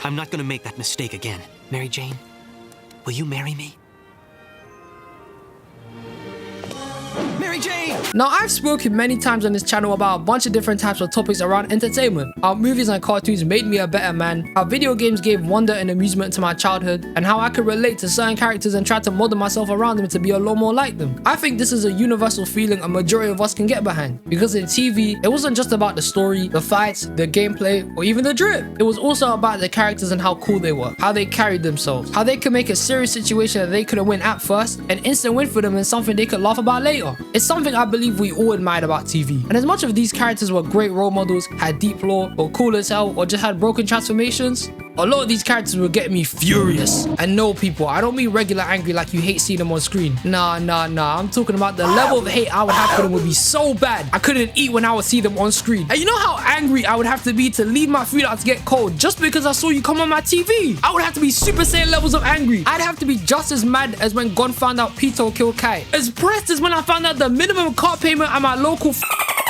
I'm not gonna make that mistake again. Mary Jane, will you marry me? Mary Jane! Now, I've spoken many times on this channel about a bunch of different types of topics around entertainment. How movies and cartoons made me a better man, how video games gave wonder and amusement to my childhood, and how I could relate to certain characters and try to model myself around them to be a lot more like them. I think this is a universal feeling a majority of us can get behind. Because in TV, it wasn't just about the story, the fights, the gameplay, or even the drip. It was also about the characters and how cool they were, how they carried themselves, how they could make a serious situation that they couldn't win at first an instant win for them and something they could laugh about later. It's something I believe we all admired about TV. And as much of these characters were great role models, had deep lore, or cool as hell, or just had broken transformations, a lot of these characters would get me furious. And no, people, I don't mean regular angry like you hate seeing them on screen. Nah, I'm talking about the level of hate I would have for them would be so bad I couldn't eat when I would see them on screen. And you know how angry I would have to be to leave my food out to get cold just because I saw you come on my TV? I would have to be Super Saiyan levels of angry. I'd have to be just as mad as when Gon found out Pito killed Kai. As pressed as when I found out the minimum car payment at my local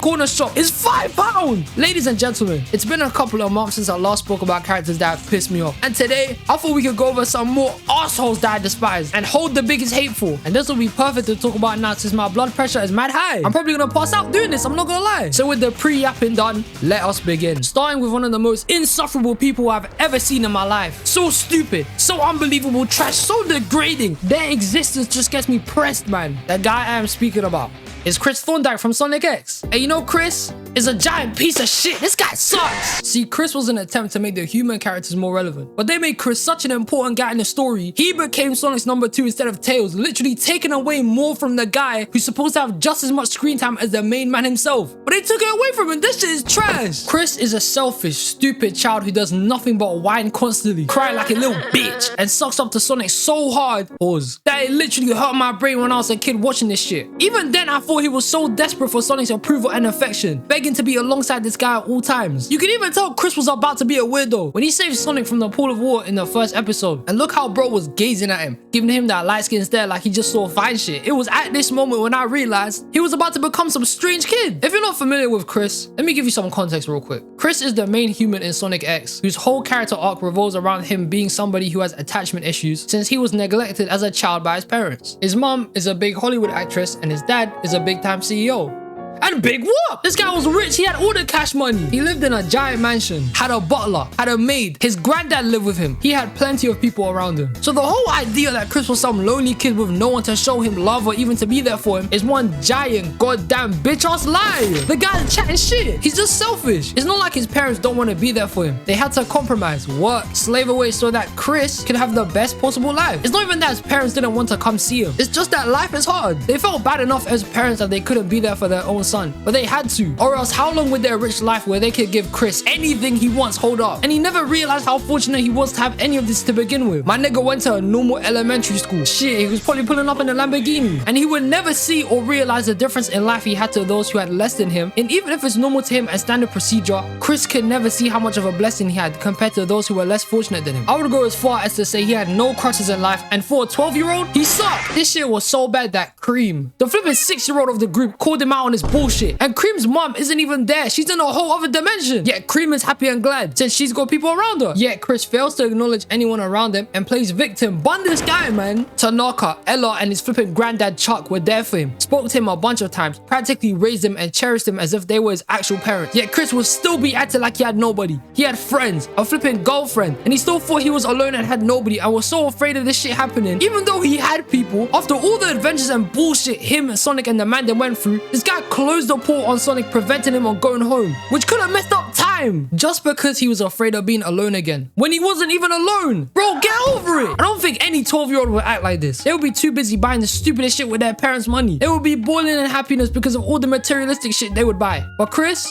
corner shop is £5. Ladies and gentlemen, it's been a couple of months since I last spoke about characters that have pissed me off. And today, I thought we could go over some more assholes that I despise and hold the biggest hate for. And this will be perfect to talk about now since my blood pressure is mad high. I'm probably gonna pass out doing this, I'm not gonna lie. So with the pre-yapping done, let us begin. Starting with one of the most insufferable people I've ever seen in my life. So stupid, so unbelievable trash, so degrading. Their existence just gets me pressed, man. The guy I am speaking about is Chris Thorndyke from Sonic X. And you know Chris is a giant piece of shit. This guy sucks. See, Chris was an attempt to make the human characters more relevant, but they made Chris such an important guy in the story. He became Sonic's number 2 instead of Tails, literally taking away more from the guy who's supposed to have just as much screen time as the main man himself. But they took it away from him. This shit is trash. Chris is a selfish, stupid child who does nothing but whine constantly, cry like a little bitch, and sucks up to Sonic so hard, that it literally hurt my brain when I was a kid watching this shit. Even then, I thought he was so desperate for Sonic's approval and affection, begging to be alongside this guy at all times. You can even tell Chris was about to be a weirdo when he saved Sonic from the pool of water in the first episode. And look how bro was gazing at him, giving him that light skin stare like he just saw fine shit. It was at this moment when I realized he was about to become some strange kid. If you're not familiar with Chris, let me give you some context real quick. Chris is the main human in Sonic X, whose whole character arc revolves around him being somebody who has attachment issues since he was neglected as a child by his parents. His mom is a big Hollywood actress and his dad is a big-time CEO. And big whoop! This guy was rich, he had all the cash money. He lived in a giant mansion, had a butler, had a maid. His granddad lived with him. He had plenty of people around him. So the whole idea that Chris was some lonely kid with no one to show him love or even to be there for him is one giant goddamn bitch-ass lie. The guy's chatting shit. He's just selfish. It's not like his parents don't want to be there for him. They had to compromise, work, slave away so that Chris could have the best possible life. It's not even that his parents didn't want to come see him. It's just that life is hard. They felt bad enough as parents that they couldn't be there for their own son, but they had to, or else how long would their rich life where they could give Chris anything he wants hold up? And he never realized how fortunate he was to have any of this to begin with. My nigga went to a normal elementary school. Shit, he was probably pulling up in a Lamborghini, and he would never see or realize the difference in life he had to those who had less than him. And even if it's normal to him and standard procedure, Chris could never see how much of a blessing he had compared to those who were less fortunate than him. I would go as far as to say he had no crushes in life, and for a 12-year-old, he sucked. This shit was so bad that Cream, the flipping 6-year-old of the group, called him out on his bullshit. And Cream's mom isn't even there. She's in a whole other dimension. Yet Cream is happy and glad since she's got people around her. Yet Chris fails to acknowledge anyone around him and plays victim. Bun this guy, man. Tanaka, Ella, and his flipping granddad Chuck were there for him. Spoke to him a bunch of times, practically raised him and cherished him as if they were his actual parents. Yet Chris would still be acting like he had nobody. He had friends, a flipping girlfriend, and he still thought he was alone and had nobody and was so afraid of this shit happening. Even though he had people, after all the adventures and bullshit him and Sonic and the man they went through, this guy closed the port on Sonic, preventing him on going home, which could have messed up time just because he was afraid of being alone again when he wasn't even alone. Bro, get over it. I don't think any 12-year-old would act like this. They would be too busy buying the stupidest shit with their parents' money. They would be boiling in happiness because of all the materialistic shit they would buy. But Chris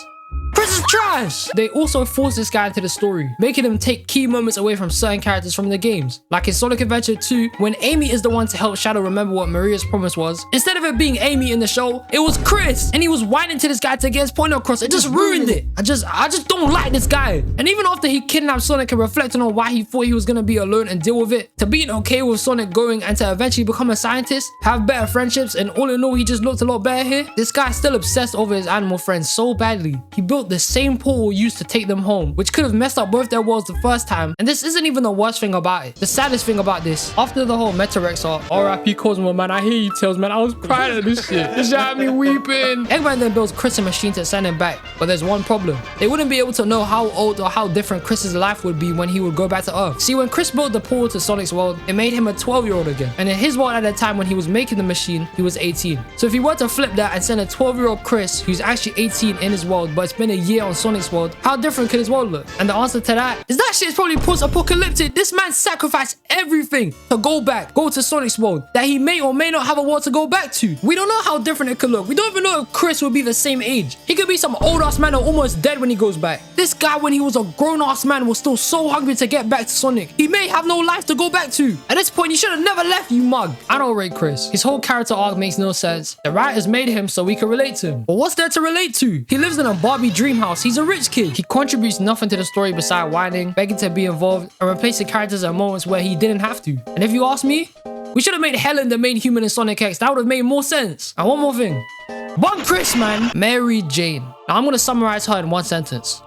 is trash. They also forced this guy into the story, making him take key moments away from certain characters from the games. Like in Sonic Adventure 2, when Amy is the one to help Shadow remember what Maria's promise was. Instead of it being Amy in the show, it was Chris. And he was whining to this guy to get his point across. It just ruined it. I just don't like this guy. And even after he kidnapped Sonic and reflecting on why he thought he was gonna be alone and deal with it, to being okay with Sonic going and to eventually become a scientist, have better friendships, and all in all, he just looked a lot better here. This guy still obsessed over his animal friends so badly. He built built the same portal used to take them home, which could have messed up both their worlds the first time. And this isn't even the worst thing about it. The saddest thing about this, after the whole Metarex arc, R.I.P. Cosmo, man, I hear you, Tails, man. I was crying at this shit. This shit had me weeping. Eggman then builds Chris a machine to send him back, but there's one problem. They wouldn't be able to know how old or how different Chris's life would be when he would go back to Earth. See, when Chris built the portal to Sonic's world, it made him a 12-year-old again. And in his world at the time when he was making the machine, he was 18. So if he were to flip that and send a 12-year-old Chris, who's actually 18 in his world, but it's been a year on Sonic's world, how different could his world look? And the answer to that is that shit is probably post-apocalyptic. This man sacrificed everything to go to Sonic's world that he may or may not have a world to go back to. We don't know how different it could look. We don't even know if Chris will be the same age. He could be some old-ass man or almost dead when he goes back. This guy, when he was a grown-ass man, was still so hungry to get back to Sonic. He may have no life to go back to. At this point, you should have never left, you mug. I don't rate Chris. His whole character arc makes no sense. The writers made him so we can relate to him. But what's there to relate to? He lives in a Barbie dream house. He's a rich kid. He contributes nothing to the story beside whining, begging to be involved, and replacing characters at moments where he didn't have to. And if you ask me, we should have made Helen the main human in Sonic X. That would have made more sense. And one more thing. One Chris, man. Mary Jane. Now I'm gonna summarize her in one sentence.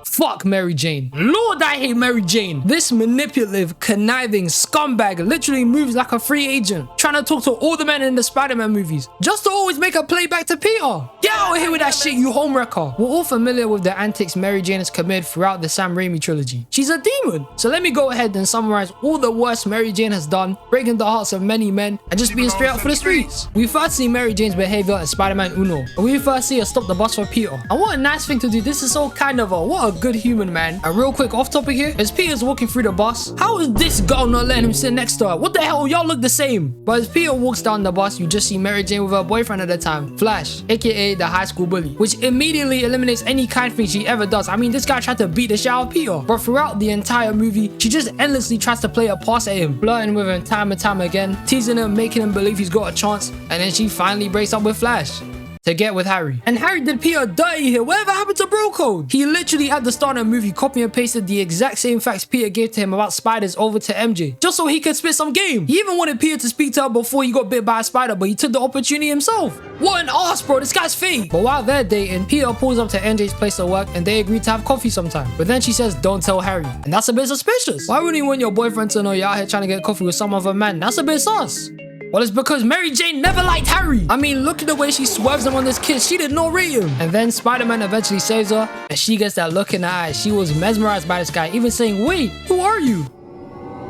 Fuck Mary Jane. Lord, I hate Mary Jane. This manipulative, conniving scumbag literally moves like a free agent, trying to talk to all the men in the Spider-Man movies, just to always make a play back to Peter. Get out of here with that shit, you homewrecker. We're all familiar with the antics Mary Jane has committed throughout the Sam Raimi trilogy. She's a demon. So let me go ahead and summarize all the worst Mary Jane has done, breaking the hearts of many men, and just being straight up for the streets. We first see Mary Jane's behavior in Spider-Man Uno, and we first see her stop the bus for Peter. And what a nice thing to do. This is so kind of her. What a good human, man. And real quick off topic here, as Peter's walking through the bus, how is this girl not letting him sit next to her? What the hell? Y'all look the same. But as Peter walks down the bus, you just see Mary Jane with her boyfriend at the time, Flash, aka the high school bully, which immediately eliminates any kind thing she ever does. I mean, this guy tried to beat the shit out of Peter, but throughout the entire movie, she just endlessly tries to play a pass at him, flirting with him time and time again, teasing him, making him believe he's got a chance, and then she finally breaks up with Flash to get with Harry. And Harry did Peter dirty here. Whatever happened to bro code? He literally at the start of the movie copy and pasted the exact same facts Peter gave to him about spiders over to MJ, just so he could spit some game. He even wanted Peter to speak to her before he got bit by a spider, but he took the opportunity himself. What an ass, bro. This guy's fake. But while they're dating, Peter pulls up to MJ's place to work and they agree to have coffee sometime. But then she says, don't tell Harry. And that's a bit suspicious. Why wouldn't you want your boyfriend to know you're out here trying to get coffee with some other man? That's a bit sus. Well, it's because Mary Jane never liked Harry. I mean, look at the way she swerves him on this kiss. She did not rate him. And then Spider-Man eventually saves her, and she gets that look in her eyes. She was mesmerized by this guy, even saying, wait, who are you?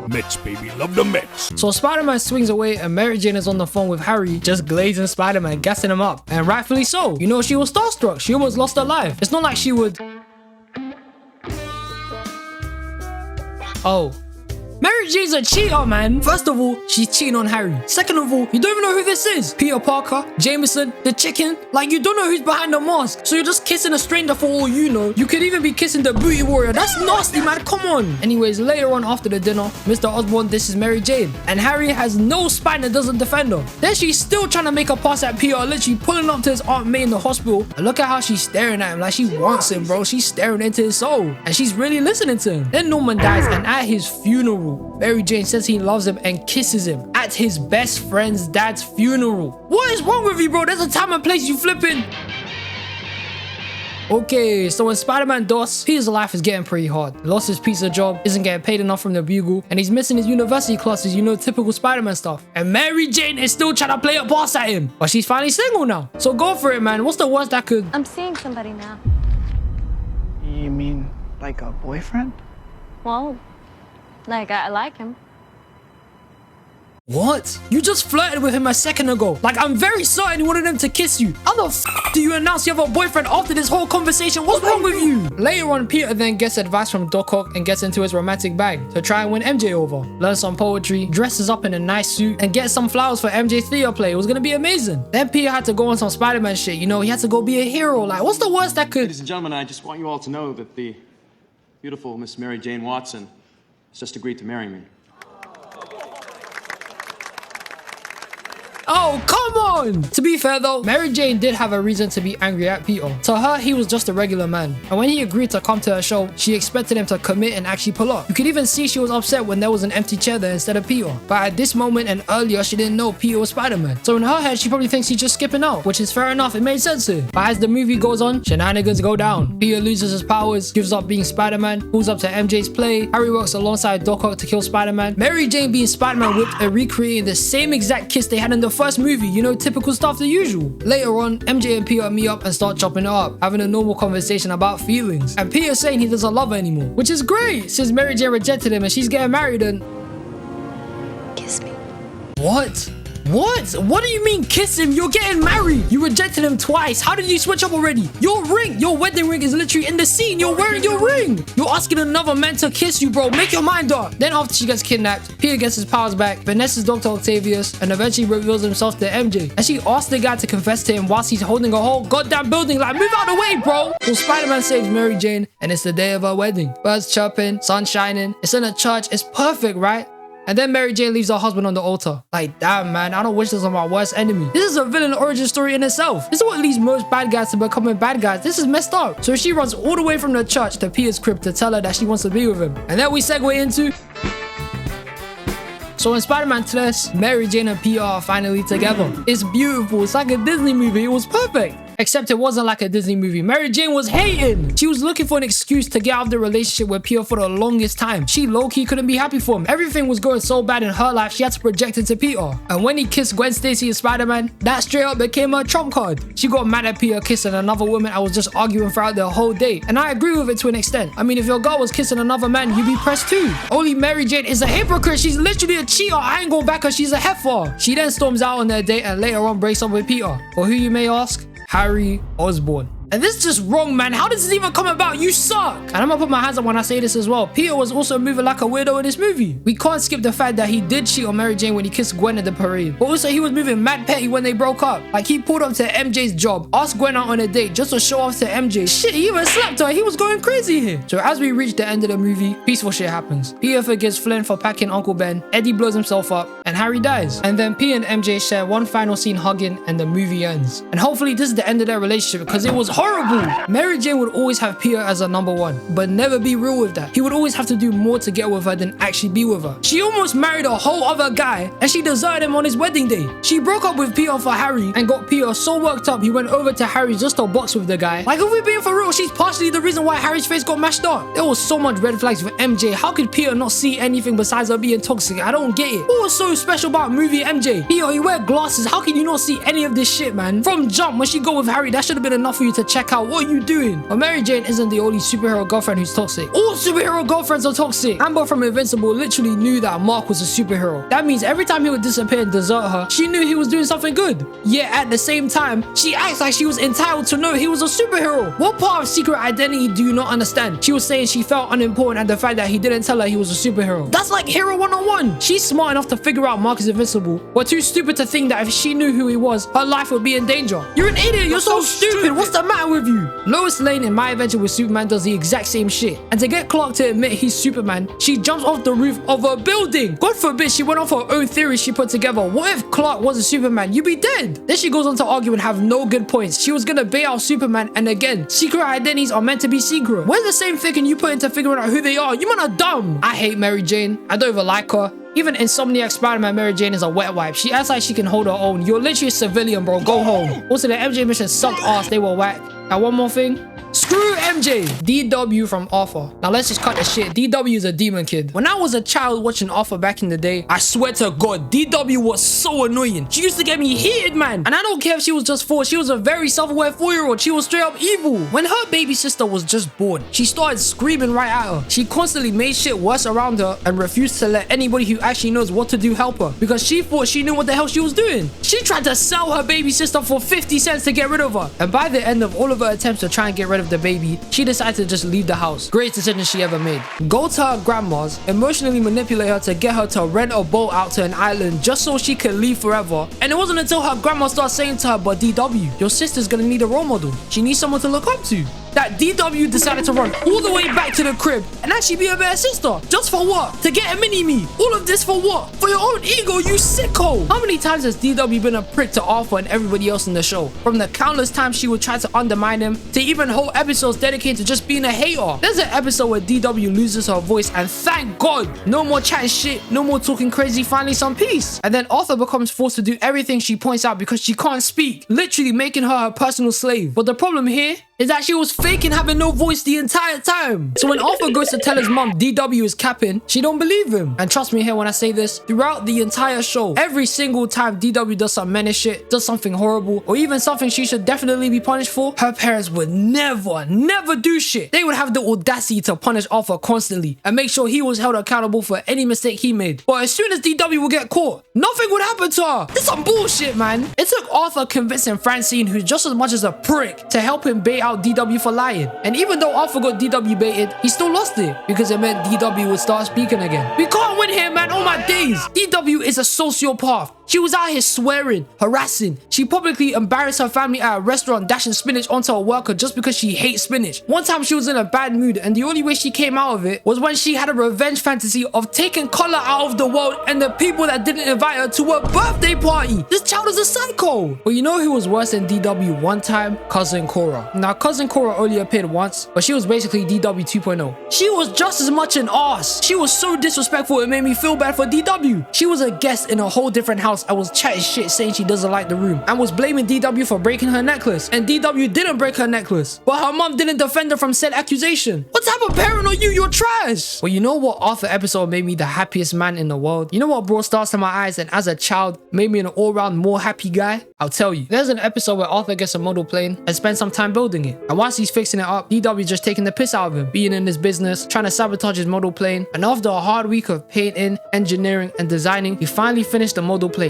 Mets, baby, love the Mets. So Spider-Man swings away, and Mary Jane is on the phone with Harry, just glazing Spider-Man, gassing him up. And rightfully so. You know, she was starstruck. She almost lost her life. It's not like she would... Oh. Mary Jane's a cheater, man. First of all, she's cheating on Harry. Second of all, you don't even know who this is. Peter Parker, Jameson, the chicken. Like, you don't know who's behind the mask. So you're just kissing a stranger for all you know. You could even be kissing the booty warrior. That's nasty, man. Come on. Anyways, later on after the dinner, Mr. Osborn disses Mary Jane. And Harry has no spine that doesn't defend her. Then she's still trying to make a pass at Peter, literally pulling up to his Aunt May in the hospital. And look at how she's staring at him like she wants him, bro. She's staring into his soul. And she's really listening to him. Then Norman dies, and at his funeral, Mary Jane says he loves him and kisses him at his best friend's dad's funeral. What is wrong with you, bro? There's a time and place, you flipping. Okay, so when Spider-Man does, Peter's life is getting pretty hard. He lost his pizza job, isn't getting paid enough from the Bugle, and he's missing his university classes, you know, typical Spider-Man stuff. And Mary Jane is still trying to play a pass at him, but she's finally single now. So go for it, man. What's the worst that could... I'm seeing somebody now. You mean like a boyfriend? Well, like, I like him. What? You just flirted with him a second ago. Like, I'm very certain you wanted him to kiss you. How the f do you announce you have a boyfriend after this whole conversation? What's wrong with you? Later on, Peter then gets advice from Doc Ock and gets into his romantic bag to try and win MJ over. Learns some poetry, dresses up in a nice suit, and gets some flowers for MJ's theater play. It was gonna be amazing. Then Peter had to go on some Spider-Man shit. You know, he had to go be a hero. Like, what's the worst that could... Ladies and gentlemen, I just want you all to know that the beautiful Miss Mary Jane Watson has just agreed to marry me. Oh, come Come on! To be fair though, Mary Jane did have a reason to be angry at Peter. To her, he was just a regular man. And when he agreed to come to her show, she expected him to commit and actually pull up. You could even see she was upset when there was an empty chair there instead of Peter. But at this moment and earlier, she didn't know Peter was Spider-Man. So in her head, she probably thinks he's just skipping out, which is fair enough. It made sense here. But as the movie goes on, shenanigans go down. Peter loses his powers, gives up being Spider-Man, pulls up to MJ's play. Harry works alongside Doc Ock to kill Spider-Man. Mary Jane being Spider-Man whipped and recreating the same exact kiss they had in the first movie. You know, typical stuff the usual. Later on, MJ and Peter meet up and start chopping it up, having a normal conversation about feelings. And Peter saying he doesn't love her anymore, which is great since Mary Jane rejected him and she's getting married and... Kiss me. What? What? What do you mean kiss him? You're getting married. You rejected him twice. How did you switch up already? Your ring, your wedding ring is literally in the scene. You're wearing your ring. You're asking another man to kiss you, bro. Make your mind up. Then after she gets kidnapped, Peter gets his powers back, Vanessa's Dr. Octavius, and eventually reveals himself to MJ. And she asks the guy to confess to him whilst he's holding a whole goddamn building. Like, move out of the way, bro. So Spider-Man saves Mary Jane, and it's the day of her wedding. Birds chirping, sun shining. It's in a church. It's perfect, right? And then Mary Jane leaves her husband on the altar. Like, damn, man, I don't wish this on my worst enemy. This is a villain origin story in itself. This is what leads most bad guys to becoming bad guys. This is messed up. So she runs all the way from the church to Peter's crib to tell her that she wants to be with him. And then we segue into... So in Spider-Man 2, Mary Jane and Peter are finally together. It's beautiful. It's like a Disney movie. It was perfect. Except it wasn't like a Disney movie. Mary Jane was hating. She was looking for an excuse to get out of the relationship with Peter for the longest time. She low-key couldn't be happy for him. Everything was going so bad in her life, she had to project it to Peter. And when he kissed Gwen Stacy and Spider-Man, that straight up became her trump card. She got mad at Peter kissing another woman and was just arguing throughout the whole day. And I agree with it to an extent. I mean, if your girl was kissing another man, you'd be pressed too. Only Mary Jane is a hypocrite. She's literally a cheater. I ain't going back her. She's a heifer. She then storms out on their date and later on breaks up with Peter. For who you may ask? Harry Osborn. And this is just wrong, man. How does this even come about? You suck. And I'm gonna put my hands up when I say this as well. Peter was also moving like a weirdo in this movie. We can't skip the fact that he did cheat on Mary Jane when he kissed Gwen at the parade. But also he was moving mad petty when they broke up. Like he pulled up to MJ's job, asked Gwen out on a date just to show off to MJ. Shit, he even slapped her. He was going crazy here. So as we reach the end of the movie, peaceful shit happens. Peter forgives Flynn for packing Uncle Ben. Eddie blows himself up and Harry dies. And then P and MJ share one final scene hugging and the movie ends. And hopefully this is the end of their relationship because it was horrible. Mary Jane would always have Peter as a number one, but never be real with that. He would always have to do more to get with her than actually be with her. She almost married a whole other guy and she deserted him on his wedding day. She broke up with Peter for Harry and got Peter so worked up he went over to Harry just to box with the guy. Like, if we're being for real, she's partially the reason why Harry's face got mashed up. There was so much red flags with MJ. How could Peter not see anything besides her being toxic? I don't get it. What was so special about movie MJ? Peter, you wear glasses. How can you not see any of this shit, man? From jump, when she go with Harry, that should have been enough for you to check out. What are you doing? But Mary Jane isn't the only superhero girlfriend who's toxic. All superhero girlfriends are toxic. Amber from Invincible literally knew that Mark was a superhero. That means every time he would disappear and desert her, she knew he was doing something good. Yet at the same time, she acts like she was entitled to know he was a superhero. What part of secret identity do you not understand? She was saying she felt unimportant at the fact that he didn't tell her he was a superhero. That's like Hero 101. She's smart enough to figure out Mark is invincible, but too stupid to think that if she knew who he was, her life would be in danger. You're an idiot. You're so stupid. What's the matter with you? Lois Lane in My Adventure with Superman does the exact same shit. And to get Clark to admit he's Superman, she jumps off the roof of a building. God forbid she went off her own theory she put together. What if Clark was a Superman? You'd be dead. Then she goes on to argue and have no good points. She was gonna bait out Superman, and again, secret identities are meant to be secret. Where's the same thinking you put into figuring out who they are? You man are dumb. I hate Mary Jane. I don't even like her. Even Insomniac Spider-Man Mary Jane is a wet wipe. She acts like she can hold her own. You're literally a civilian, bro. Go home. Also, the MJ mission sucked ass. They were whack. And one more thing. Screw MJ. DW from Arthur. Now let's just cut the shit. DW is a demon kid. When I was a child watching Arthur back in the day, I swear to God, DW was so annoying. She used to get me heated, man. And I don't care if she was just 4. She was a very self-aware 4-year-old. She was straight up evil. When her baby sister was just born, she started screaming right at her. She constantly made shit worse around her and refused to let anybody who actually knows what to do help her because she thought she knew what the hell she was doing. She tried to sell her baby sister for 50 cents to get rid of her. And by the end of all of her attempts to try and get rid of the baby, she decided to just leave the house. Greatest decision she ever made. Go to her grandma's, emotionally manipulate her to get her to rent a boat out to an island just so she could leave forever. And it wasn't until her grandma started saying to her, but DW, your sister's gonna need a role model. She needs someone to look up to. That that DW decided to run all the way back to the crib and actually be a better sister. Just for what? To get a mini-me. All of this for what? For your own ego, you sicko. How many times has DW been a prick to Arthur and everybody else in the show? From the countless times she would try to undermine him, to even whole episodes dedicated to just being a hater. There's an episode where DW loses her voice, and thank God, no more chatting shit, no more talking crazy, finally some peace. And then Arthur becomes forced to do everything she points out because she can't speak, literally making her personal slave. But the problem here is that she was faking having no voice the entire time. So when Arthur goes to tell his mom DW is capping, she don't believe him. And trust me here when I say this, throughout the entire show, every single time DW does some menace shit, does something horrible, or even something she should definitely be punished for, her parents would never do shit. They would have the audacity to punish Arthur constantly and make sure he was held accountable for any mistake he made. But as soon as DW would get caught, nothing would happen to her. This is some bullshit, man. It took Arthur convincing Francine, who's just as much as a prick, to help him bait out DW for lying. And even though Arthur got DW baited, he still lost it because it meant DW would start speaking again. We can't win here, man. Oh my days. DW is a sociopath. She was out here swearing, harassing. She publicly embarrassed her family at a restaurant, dashing spinach onto a worker just because she hates spinach. One time she was in a bad mood, and the only way she came out of it was when she had a revenge fantasy of taking color out of the world and the people that didn't invite her to a birthday party. This child is a psycho. But you know who was worse than DW one time? Cousin Cora. Now, Cousin Cora only appeared once, but she was basically DW 2.0. She was just as much an ass. She was so disrespectful it made me feel bad for DW. She was a guest in a whole different house. I was chatting shit saying she doesn't like the room and was blaming DW for breaking her necklace, and DW didn't break her necklace, but her mom didn't defend her from said accusation. What type of parent are you? You're trash. Well, you know what Arthur episode made me the happiest man in the world? You know what brought stars to my eyes and as a child made me an all-round more happy guy? I'll tell you. There's an episode where Arthur gets a model plane and spends some time building it, and once he's fixing it up, DW just taking the piss out of him, being in his business, trying to sabotage his model plane, and after a hard week of painting, engineering, and designing, he finally finished the model plane.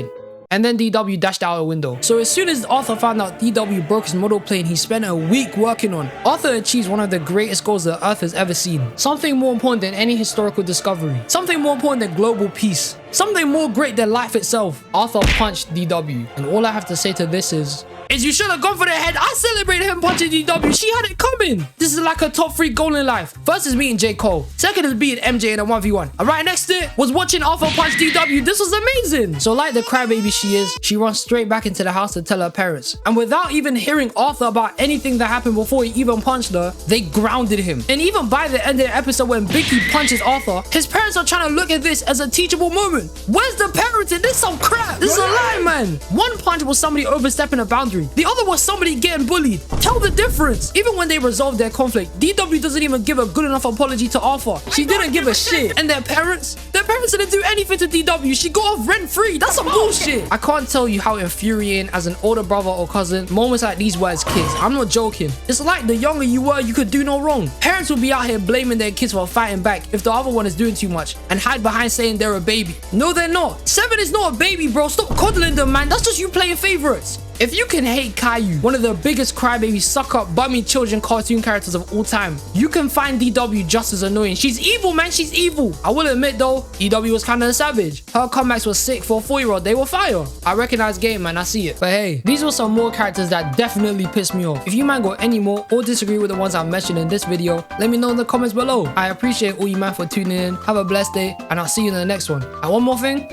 And then DW dashed out a window. So as soon as Arthur found out DW broke his model plane he spent a week working on, Arthur achieves one of the greatest goals the Earth has ever seen. Something more important than any historical discovery. Something more important than global peace. Something more great than life itself. Arthur punched DW. And all I have to say to this is you should have gone for the head. I celebrated him punching DW. She had it coming. This is like a top 3 goal in life. First is meeting J. Cole. Second is beating MJ in a 1v1. And right next to it was watching Arthur punch DW. This was amazing. So like the crybaby she is, she runs straight back into the house to tell her parents. And without even hearing Arthur about anything that happened before he even punched her, they grounded him. And even by the end of the episode when Vicky punches Arthur, his parents are trying to look at this as a teachable moment. Where's the parenting? This is some crap. This is a lie, man. One punch was somebody overstepping a boundary. The other was somebody getting bullied. Tell the difference. Even when they resolved their conflict, DW doesn't even give a good enough apology to Arthur. She didn't give a shit. And their parents didn't do anything to DW. She got off rent-free. That's some bullshit. I can't tell you how infuriating as an older brother or cousin moments like these were as kids. I'm not joking. It's like the younger you were, you could do no wrong. Parents will be out here blaming their kids for fighting back if the other one is doing too much and hide behind saying they're a baby. No, they're not. 7 is not a baby, bro. Stop coddling them, man. That's just you playing favorites. If you can hate Caillou, one of the biggest crybaby suck-up bummy children cartoon characters of all time, you can find DW just as annoying. She's evil, man. She's evil. I will admit though, DW was kind of a savage. Her comebacks were sick for a 4-year-old. They were fire. I recognize game, man. I see it. But hey, these were some more characters that definitely pissed me off. If you man got any more or disagree with the ones I mentioned in this video, let me know in the comments below. I appreciate all you man for tuning in. Have a blessed day, and I'll see you in the next one. And one more thing.